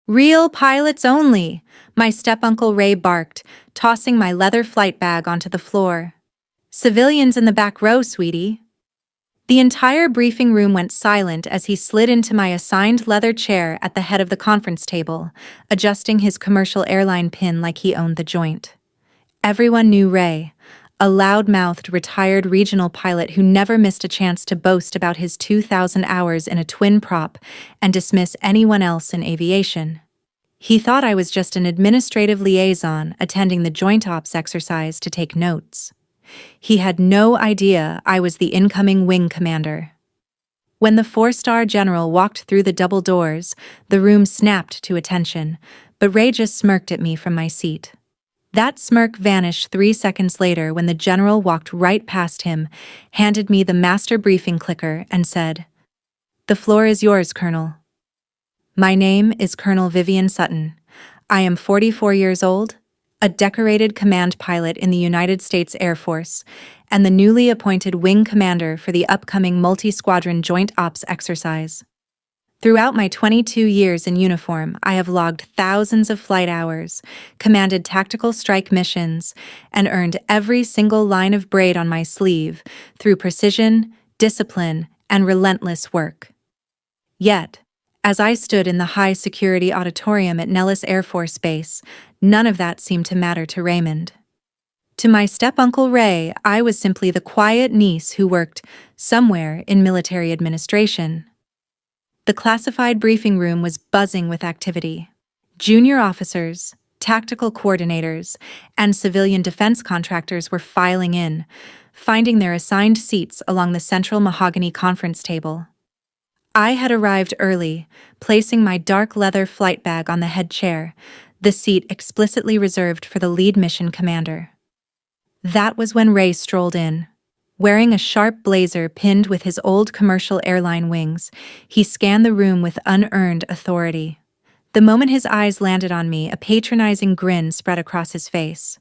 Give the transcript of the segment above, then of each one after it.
Real pilots only, my step-uncle Ray barked, tossing my leather flight bag onto the floor. Civilians in the back row, sweetie. The entire briefing room went silent as he slid into my assigned leather chair at the head of the conference table, adjusting his commercial airline pin like he owned the joint. Everyone knew Ray, a loud-mouthed retired regional pilot who never missed a chance to boast about his 2,000 hours in a twin prop and dismiss anyone else in aviation. He thought I was just an administrative liaison attending the joint ops exercise to take notes. He had no idea I was the incoming wing commander. When the four-star general walked through the double doors, the room snapped to attention, but Ray just smirked at me from my seat. That smirk vanished 3 seconds later when the general walked right past him, handed me the master briefing clicker, and said, "The floor is yours, Colonel." My name is Colonel Vivian Sutton. I am 44 years old, a decorated command pilot in the United States Air Force, and the newly appointed wing commander for the upcoming multi-squadron joint ops exercise. Throughout my 22 years in uniform, I have logged thousands of flight hours, commanded tactical strike missions, and earned every single line of braid on my sleeve through precision, discipline, and relentless work. Yet, as I stood in the high-security auditorium at Nellis Air Force Base, none of that seemed to matter to Raymond. To my step-uncle Ray, I was simply the quiet niece who worked somewhere in military administration. The classified briefing room was buzzing with activity. Junior officers, tactical coordinators, and civilian defense contractors were filing in, finding their assigned seats along the central mahogany conference table. I had arrived early, placing my dark leather flight bag on the head chair, the seat explicitly reserved for the lead mission commander. That was when Ray strolled in. Wearing a sharp blazer pinned with his old commercial airline wings, he scanned the room with unearned authority. The moment his eyes landed on me, a patronizing grin spread across his face.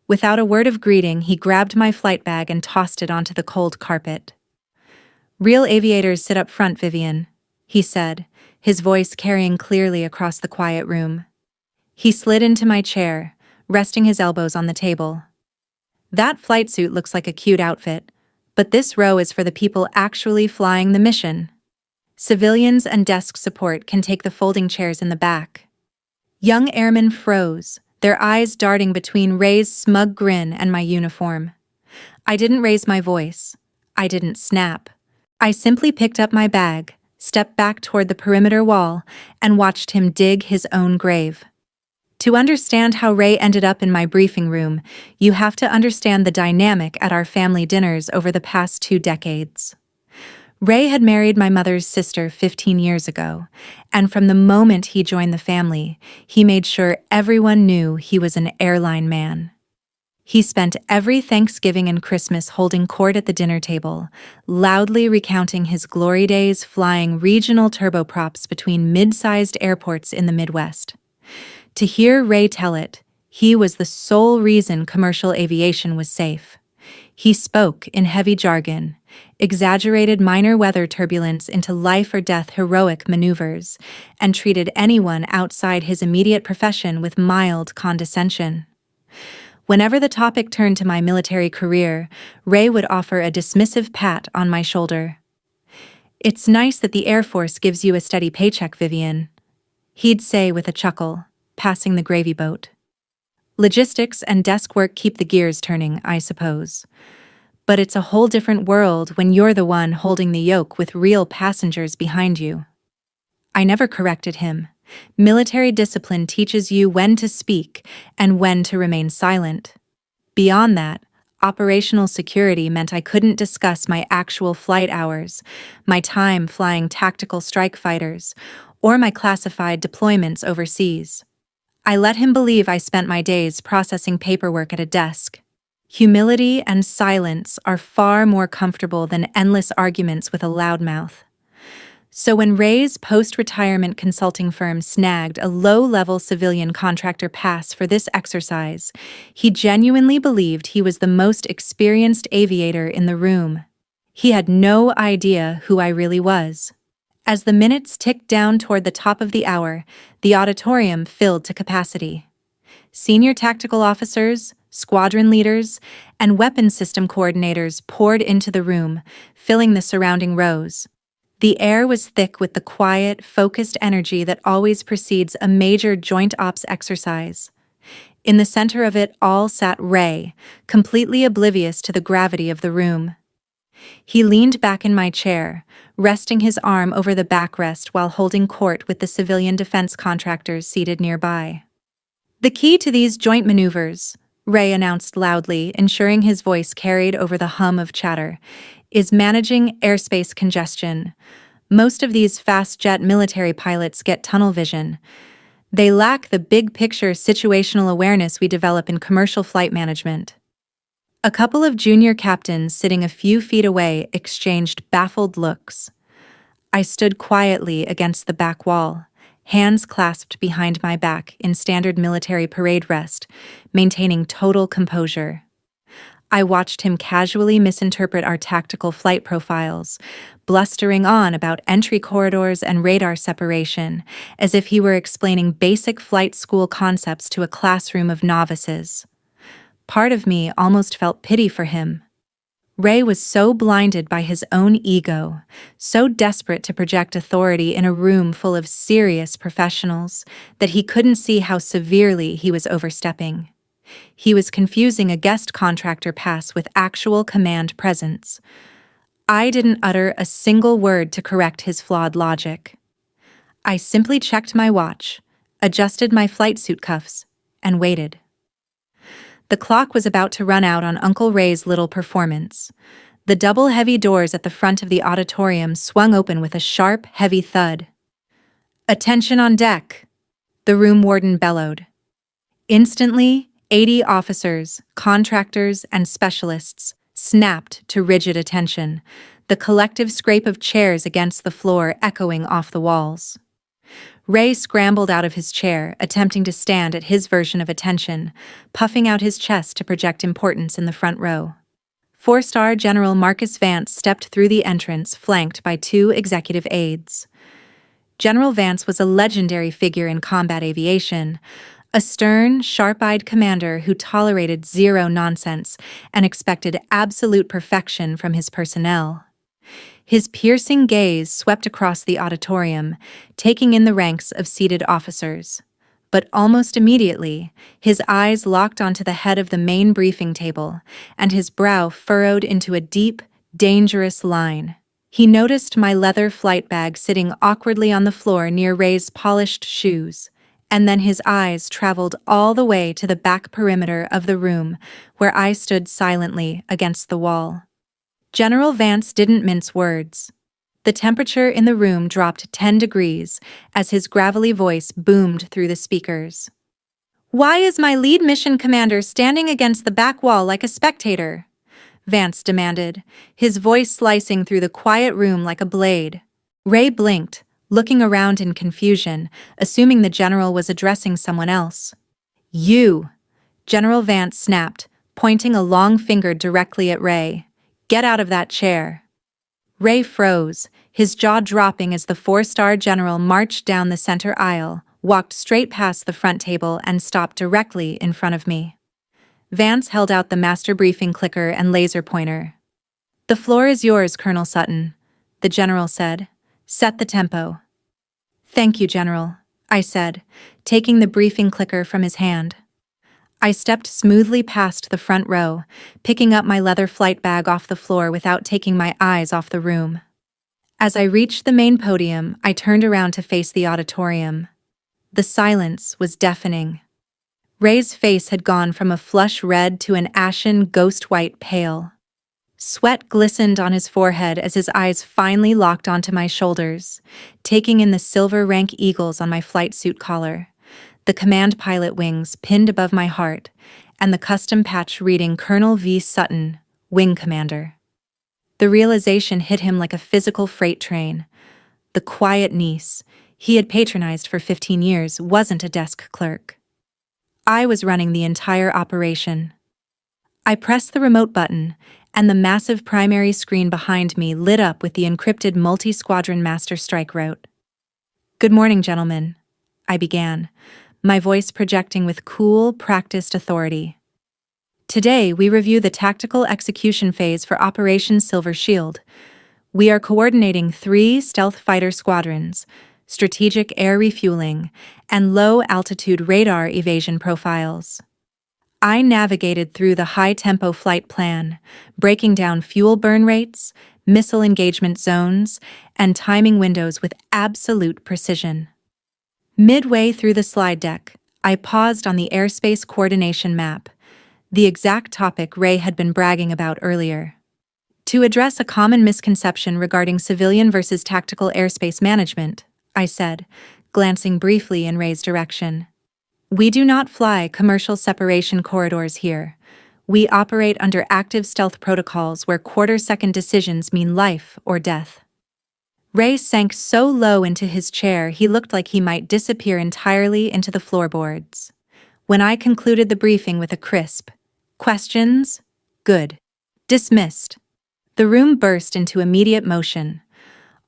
Without a word of greeting, he grabbed my flight bag and tossed it onto the cold carpet. "Real aviators sit up front, Vivian," he said, his voice carrying clearly across the quiet room. He slid into my chair, resting his elbows on the table. "That flight suit looks like a cute outfit, but this row is for the people actually flying the mission. Civilians and desk support can take the folding chairs in the back." Young airmen froze, their eyes darting between Ray's smug grin and my uniform. I didn't raise my voice. I didn't snap. I simply picked up my bag, stepped back toward the perimeter wall, and watched him dig his own grave. To understand how Ray ended up in my briefing room, you have to understand the dynamic at our family dinners over the past 2 decades. Ray had married my mother's sister 15 years ago, and from the moment he joined the family, he made sure everyone knew he was an airline man. He spent every Thanksgiving and Christmas holding court at the dinner table, loudly recounting his glory days flying regional turboprops between mid-sized airports in the Midwest. To hear Ray tell it, he was the sole reason commercial aviation was safe. He spoke in heavy jargon, exaggerated minor weather turbulence into life-or-death heroic maneuvers, and treated anyone outside his immediate profession with mild condescension. Whenever the topic turned to my military career, Ray would offer a dismissive pat on my shoulder. "It's nice that the Air Force gives you a steady paycheck, Vivian," he'd say with a chuckle, passing the gravy boat. "Logistics and desk work keep the gears turning, I suppose. But it's a whole different world when you're the one holding the yoke with real passengers behind you." I never corrected him. Military discipline teaches you when to speak and when to remain silent. Beyond that, operational security meant I couldn't discuss my actual flight hours, my time flying tactical strike fighters, or my classified deployments overseas. I let him believe I spent my days processing paperwork at a desk. Humility and silence are far more comfortable than endless arguments with a loudmouth. So when Ray's post-retirement consulting firm snagged a low-level civilian contractor pass for this exercise, he genuinely believed he was the most experienced aviator in the room. He had no idea who I really was. As the minutes ticked down toward the top of the hour, the auditorium filled to capacity. Senior tactical officers, squadron leaders, and weapons system coordinators poured into the room, filling the surrounding rows. The air was thick with the quiet, focused energy that always precedes a major joint ops exercise. In the center of it all sat Ray, completely oblivious to the gravity of the room. He leaned back in my chair, resting his arm over the backrest while holding court with the civilian defense contractors seated nearby. "The key to these joint maneuvers," Ray announced loudly, ensuring his voice carried over the hum of chatter, "is managing airspace congestion. Most of these fast-jet military pilots get tunnel vision. They lack the big-picture situational awareness we develop in commercial flight management." A couple of junior captains sitting a few feet away exchanged baffled looks. I stood quietly against the back wall, hands clasped behind my back in standard military parade rest, maintaining total composure. I watched him casually misinterpret our tactical flight profiles, blustering on about entry corridors and radar separation, as if he were explaining basic flight school concepts to a classroom of novices. Part of me almost felt pity for him. Ray was so blinded by his own ego, so desperate to project authority in a room full of serious professionals, that he couldn't see how severely he was overstepping. He was confusing a guest contractor pass with actual command presence. I didn't utter a single word to correct his flawed logic. I simply checked my watch, adjusted my flight suit cuffs, and waited. The clock was about to run out on Uncle Ray's little performance. The double heavy doors at the front of the auditorium swung open with a sharp, heavy thud. "Attention on deck!" the room warden bellowed. Instantly, 80 officers, contractors, and specialists snapped to rigid attention, the collective scrape of chairs against the floor echoing off the walls. Ray scrambled out of his chair, attempting to stand at his version of attention, puffing out his chest to project importance in the front row. Four-star General Marcus Vance stepped through the entrance, flanked by 2 executive aides. General Vance was a legendary figure in combat aviation, a stern, sharp-eyed commander who tolerated zero nonsense and expected absolute perfection from his personnel. His piercing gaze swept across the auditorium, taking in the ranks of seated officers. But almost immediately, his eyes locked onto the head of the main briefing table, and his brow furrowed into a deep, dangerous line. He noticed my leather flight bag sitting awkwardly on the floor near Ray's polished shoes, and then his eyes traveled all the way to the back perimeter of the room, where I stood silently against the wall. General Vance didn't mince words. The temperature in the room dropped 10 degrees as his gravelly voice boomed through the speakers. "Why is my lead mission commander standing against the back wall like a spectator?" Vance demanded, his voice slicing through the quiet room like a blade. Ray blinked, looking around in confusion, assuming the general was addressing someone else. "You!" General Vance snapped, pointing a long finger directly at Ray. "Get out of that chair." Ray froze, his jaw dropping as the 4-star general marched down the center aisle, walked straight past the front table, and stopped directly in front of me. Vance held out the master briefing clicker and laser pointer. "The floor is yours, Colonel Sutton," the general said. "Set the tempo." "Thank you, General," I said, taking the briefing clicker from his hand. I stepped smoothly past the front row, picking up my leather flight bag off the floor without taking my eyes off the room. As I reached the main podium, I turned around to face the auditorium. The silence was deafening. Ray's face had gone from a flush red to an ashen, ghost-white pale. Sweat glistened on his forehead as his eyes finally locked onto my shoulders, taking in the silver rank eagles on my flight suit collar, the command pilot wings pinned above my heart, and the custom patch reading Colonel V. Sutton, Wing Commander. The realization hit him like a physical freight train. The quiet niece he had patronized for 15 years wasn't a desk clerk. I was running the entire operation. I pressed the remote button, and the massive primary screen behind me lit up with the encrypted multi-squadron master strike route. "Good morning, gentlemen," I began, my voice projecting with cool, practiced authority. "Today, we review the tactical execution phase for Operation Silver Shield. We are coordinating 3 stealth fighter squadrons, strategic air refueling, and low-altitude radar evasion profiles." I navigated through the high-tempo flight plan, breaking down fuel burn rates, missile engagement zones, and timing windows with absolute precision. Midway through the slide deck, I paused on the airspace coordination map, the exact topic Ray had been bragging about earlier. "To address a common misconception regarding civilian versus tactical airspace management," I said, glancing briefly in Ray's direction. "We do not fly commercial separation corridors here. We operate under active stealth protocols where quarter-second decisions mean life or death." Ray sank so low into his chair he looked like he might disappear entirely into the floorboards. When I concluded the briefing with a crisp, "Questions? Good. Dismissed," the room burst into immediate motion.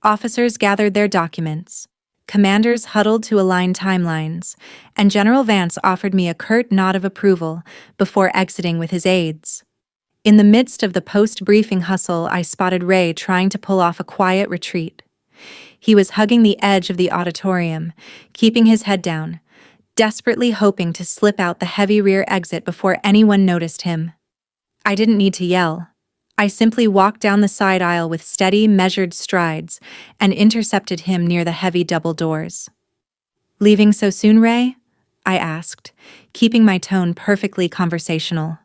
Officers gathered their documents. Commanders huddled to align timelines, and General Vance offered me a curt nod of approval before exiting with his aides. In the midst of the post-briefing hustle, I spotted Ray trying to pull off a quiet retreat. He was hugging the edge of the auditorium, keeping his head down, desperately hoping to slip out the heavy rear exit before anyone noticed him. I didn't need to yell. I simply walked down the side aisle with steady, measured strides and intercepted him near the heavy double doors. "Leaving so soon, Ray?" I asked, keeping my tone perfectly conversational.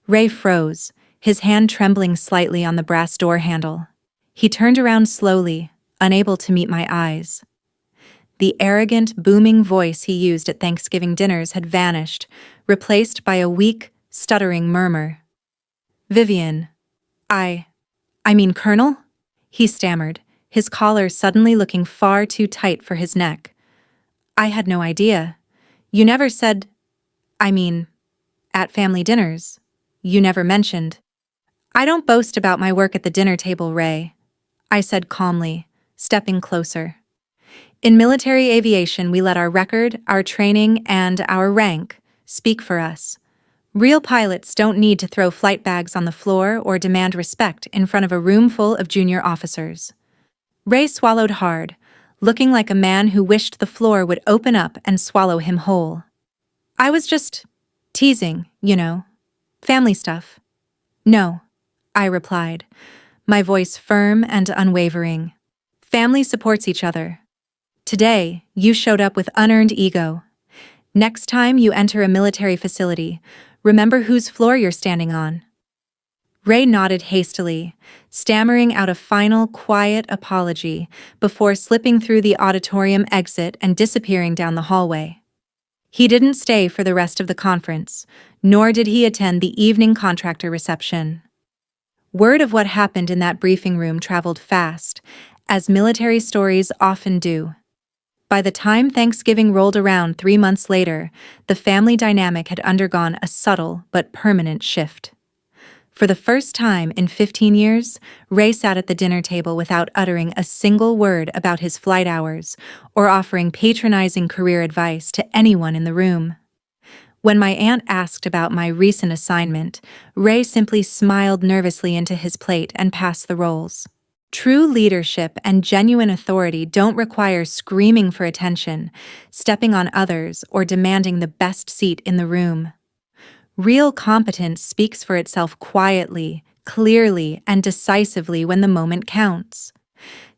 Ray froze, his hand trembling slightly on the brass door handle. He turned around slowly, unable to meet my eyes. The arrogant, booming voice he used at Thanksgiving dinners had vanished, replaced by a weak, stuttering murmur. "Vivian, I mean Colonel?" he stammered, his collar suddenly looking far too tight for his neck. "I had no idea. You never said, at family dinners. You never mentioned." "I don't boast about my work at the dinner table, Ray," I said calmly, stepping closer. "In military aviation, we let our record, our training, and our rank speak for us. Real pilots don't need to throw flight bags on the floor or demand respect in front of a room full of junior officers." Ray swallowed hard, looking like a man who wished the floor would open up and swallow him whole. "I was just teasing, family stuff." "No," I replied, my voice firm and unwavering. "Family supports each other. Today, you showed up with unearned ego. Next time you enter a military facility, remember whose floor you're standing on." Ray nodded hastily, stammering out a final, quiet apology before slipping through the auditorium exit and disappearing down the hallway. He didn't stay for the rest of the conference, nor did he attend the evening contractor reception. Word of what happened in that briefing room traveled fast, as military stories often do. By the time Thanksgiving rolled around 3 months later, the family dynamic had undergone a subtle but permanent shift. For the first time in 15 years, Ray sat at the dinner table without uttering a single word about his flight hours or offering patronizing career advice to anyone in the room. When my aunt asked about my recent assignment, Ray simply smiled nervously into his plate and passed the rolls. True leadership and genuine authority don't require screaming for attention, stepping on others, or demanding the best seat in the room. Real competence speaks for itself quietly, clearly, and decisively when the moment counts.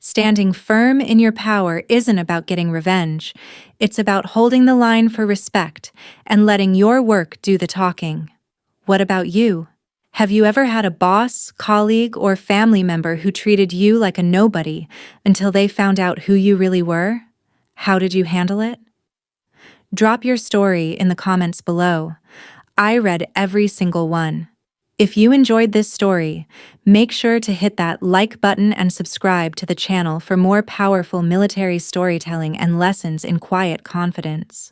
Standing firm in your power isn't about getting revenge. It's about holding the line for respect and letting your work do the talking. What about you? Have you ever had a boss, colleague, or family member who treated you like a nobody until they found out who you really were? How did you handle it? Drop your story in the comments below. I read every single one. If you enjoyed this story, make sure to hit that like button and subscribe to the channel for more powerful military storytelling and lessons in quiet confidence.